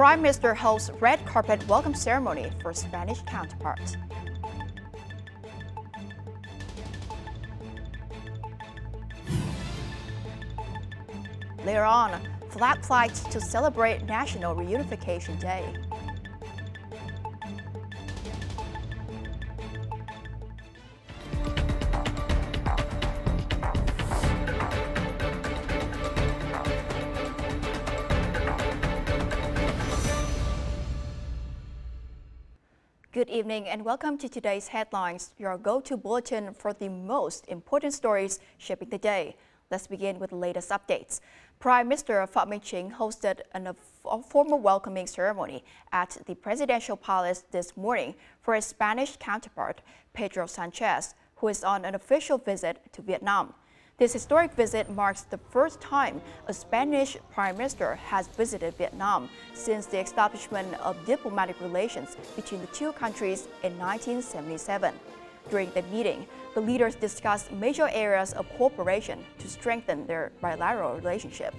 Prime Minister hosts red carpet welcome ceremony for Spanish counterpart. Later on, flag flights to celebrate National Reunification Day. Good evening and welcome to today's headlines, your go-to bulletin for the most important stories shaping the day. Let's begin with the latest updates. Prime Minister Phie hosted a formal welcoming ceremony at the presidential palace this morning for his Spanish counterpart, Pedro Sanchez, who is on an official visit to Vietnam. This historic visit marks the first time a Spanish Prime Minister has visited Vietnam since the establishment of diplomatic relations between the two countries in 1977. During the meeting, the leaders discussed major areas of cooperation to strengthen their bilateral relationship.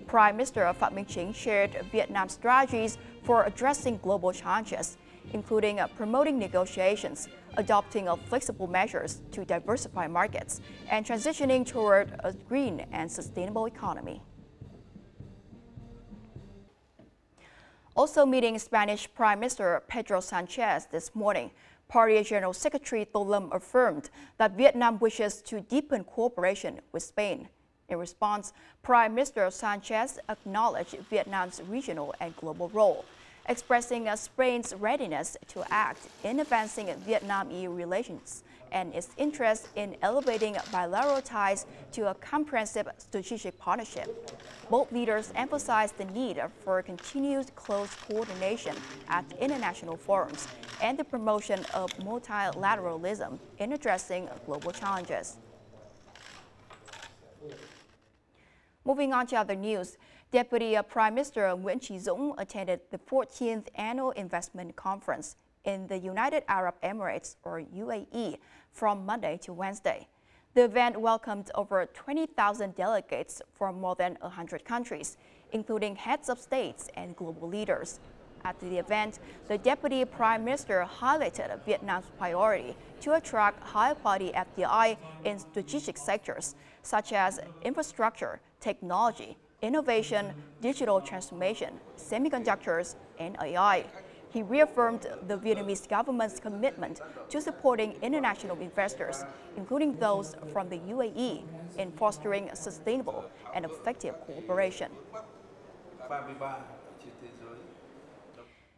Prime Minister Phie shared Vietnam's strategies for addressing global challenges, including promoting negotiations, adopting flexible measures to diversify markets, and transitioning toward a green and sustainable economy. Also meeting Spanish Prime Minister Pedro Sanchez this morning, Party General Secretary Tô Lâm affirmed that Vietnam wishes to deepen cooperation with Spain. In response, Prime Minister Sanchez acknowledged Vietnam's regional and global role, expressing Spain's readiness to act in advancing Vietnam-EU relations and its interest in elevating bilateral ties to a comprehensive strategic partnership. Both leaders emphasized the need for continued close coordination at international forums and the promotion of multilateralism in addressing global challenges. Moving on to other news, Deputy Prime Minister Nguyễn Chí Dũng attended the 14th Annual Investment Conference in the United Arab Emirates, or UAE, from Monday to Wednesday. The event welcomed over 20,000 delegates from more than 100 countries, including heads of states and global leaders. At the event, the Deputy Prime Minister highlighted Vietnam's priority to attract high-quality FDI in strategic sectors such as infrastructure, technology, innovation, digital transformation, semiconductors, and AI. He reaffirmed the Vietnamese government's commitment to supporting international investors, including those from the UAE, in fostering sustainable and effective cooperation.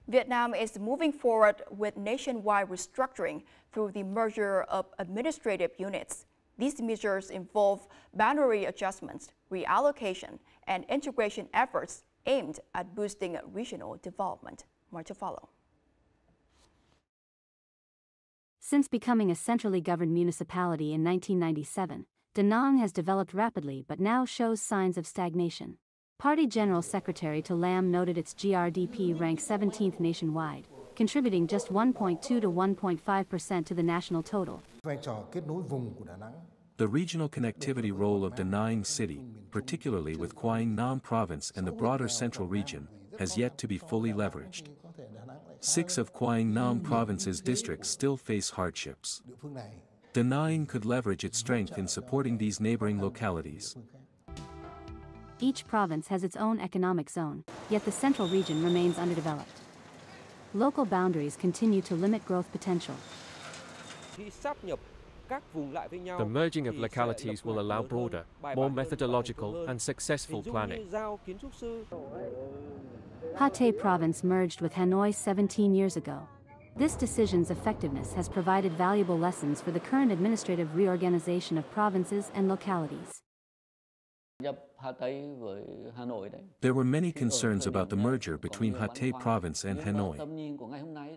Vietnam is moving forward with nationwide restructuring through the merger of administrative units. These measures involve boundary adjustments, reallocation, and integration efforts aimed at boosting regional development. More to follow. Since becoming a centrally governed municipality in 1997, Da Nang has developed rapidly but now shows signs of stagnation. Party General Secretary Tô Lâm noted its GRDP ranks 17th nationwide, contributing just 1.2 to 1.5% to the national total. The regional connectivity role of Da Nang City, particularly with Quang Nam Province and the broader central region, has yet to be fully leveraged. 6 of Quang Nam Province's districts still face hardships. Da Nang could leverage its strength in supporting these neighboring localities. Each province has its own economic zone, yet the central region remains underdeveloped. Local boundaries continue to limit growth potential. The merging of localities will allow broader, more methodological and successful planning. Ha Tây Province merged with Hanoi 17 years ago. This decision's effectiveness has provided valuable lessons for the current administrative reorganization of provinces and localities. There were many concerns about the merger between Ha Tây Province and Hanoi.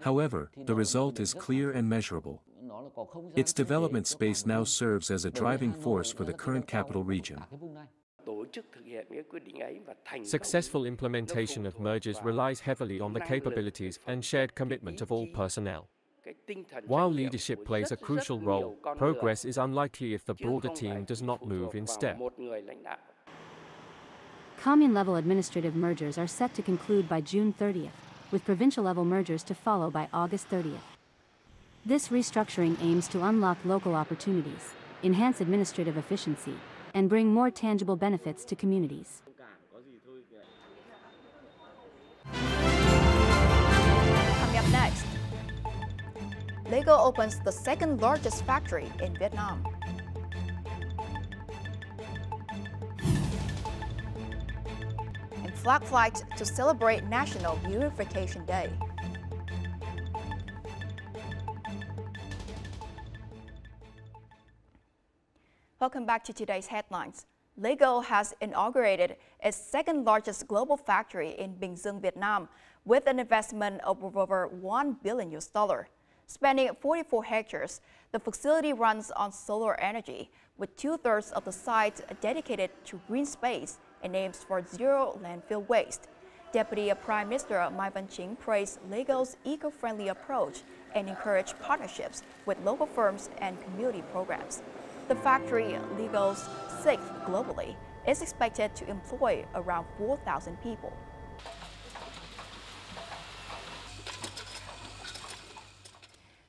However, the result is clear and measurable. Its development space now serves as a driving force for the current capital region. Successful implementation of mergers relies heavily on the capabilities and shared commitment of all personnel. While leadership plays a crucial role, progress is unlikely if the broader team does not move in step. Commune-level administrative mergers are set to conclude by June 30th, with provincial-level mergers to follow by August 30th. This restructuring aims to unlock local opportunities, enhance administrative efficiency, and bring more tangible benefits to communities. Coming up next, Lego opens the second largest factory in Vietnam. And flag flight to celebrate National Reunification Day. Welcome back to today's headlines. Lego has inaugurated its second largest global factory in Bình Dương, Vietnam, with an investment of over $1 billion. Spanning 44 hectares, the facility runs on solar energy, with 2/3 of the site dedicated to green space and aims for zero landfill waste. Deputy Prime Minister Mai Văn-Chính praised Lego's eco-friendly approach and encouraged partnerships with local firms and community programs. The factory, Lego's sixth globally, is expected to employ around 4,000 people.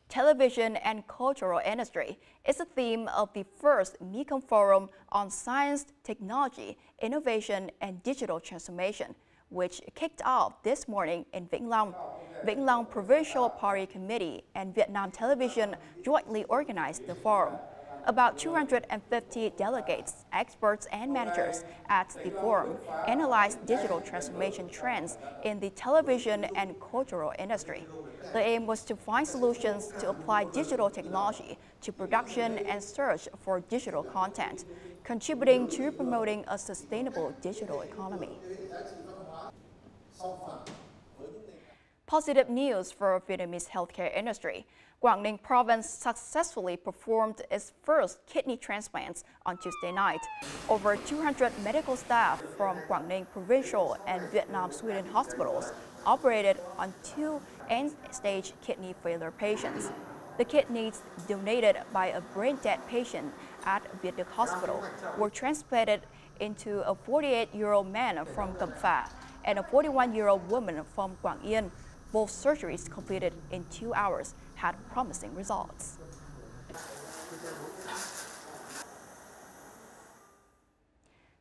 Television and cultural industry is the theme of the first Mekong Forum on Science, Technology, Innovation, and Digital Transformation, which kicked off this morning in Vĩnh Long. Vĩnh Long Provincial Party Committee and Vietnam Television jointly organized the forum. About 250 delegates, experts, and managers at the forum analyzed digital transformation trends in the television and cultural industry. The aim was to find solutions to apply digital technology to production and search for digital content, contributing to promoting a sustainable digital economy. Positive news for Vietnamese healthcare industry. Quảng Ninh province successfully performed its first kidney transplants on Tuesday night. Over 200 medical staff from Quảng Ninh Provincial and Vietnam-Sweden hospitals operated on 2 end-stage kidney failure patients. The kidneys donated by a brain-dead patient at Việt Đức Hospital were transplanted into a 48-year-old man from Cẩm Phả and a 41-year-old woman from Quảng Yên. Both surgeries completed in 2 hours had promising results.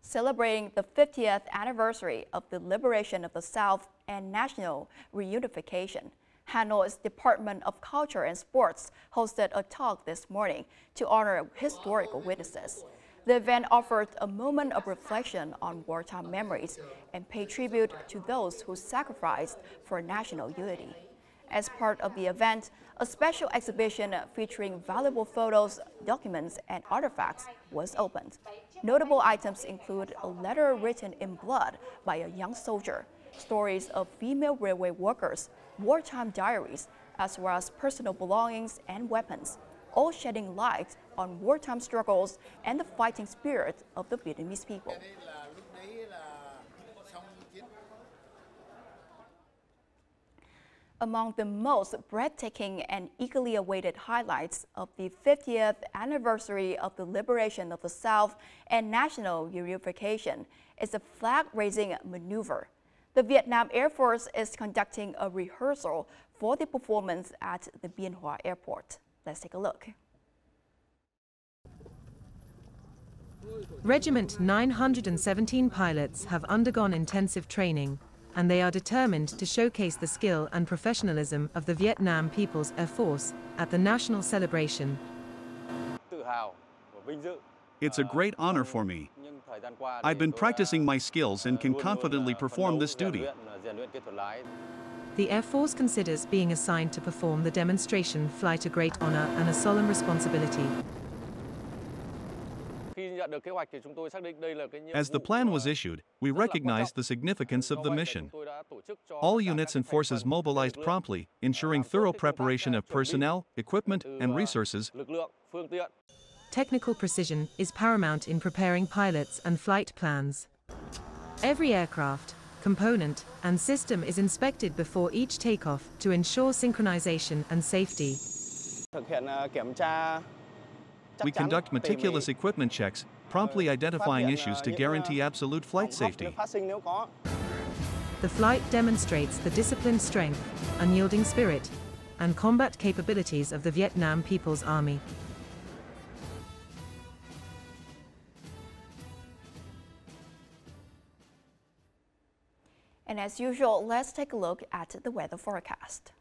Celebrating the 50th anniversary of the liberation of the South and national reunification, Hanoi's Department of Culture and Sports hosted a talk this morning to honor historical witnesses. The event offered a moment of reflection on wartime memories and paid tribute to those who sacrificed for national unity. As part of the event, a special exhibition featuring valuable photos, documents, and artifacts was opened. Notable items include a letter written in blood by a young soldier, stories of female railway workers, wartime diaries, as well as personal belongings and weapons, all shedding light on wartime struggles and the fighting spirit of the Vietnamese people. Among the most breathtaking and eagerly awaited highlights of the 50th anniversary of the liberation of the South and national reunification is a flag-raising maneuver. The Vietnam Air Force is conducting a rehearsal for the performance at the Bien Hoa Airport. Let's take a look. Regiment 917 pilots have undergone intensive training, and they are determined to showcase the skill and professionalism of the Vietnam People's Air Force at the national celebration. It's a great honor for me. I've been practicing my skills and can confidently perform this duty. The Air Force considers being assigned to perform the demonstration flight a great honor and a solemn responsibility. As the plan was issued, we recognized the significance of the mission. All units and forces mobilized promptly, ensuring thorough preparation of personnel, equipment, and resources. Technical precision is paramount in preparing pilots and flight plans. Every aircraft, component, and system is inspected before each takeoff to ensure synchronization and safety. We conduct meticulous equipment checks, promptly identifying issues to guarantee absolute flight safety. The flight demonstrates the disciplined strength, unyielding spirit, and combat capabilities of the Vietnam People's Army. And as usual, let's take a look at the weather forecast.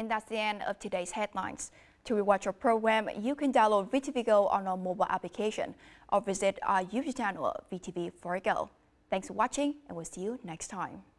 And that's the end of today's headlines. To rewatch our program, you can download VTVgo on our mobile application or visit our YouTube channel, VTV4Go. Thanks for watching, and we'll see you next time.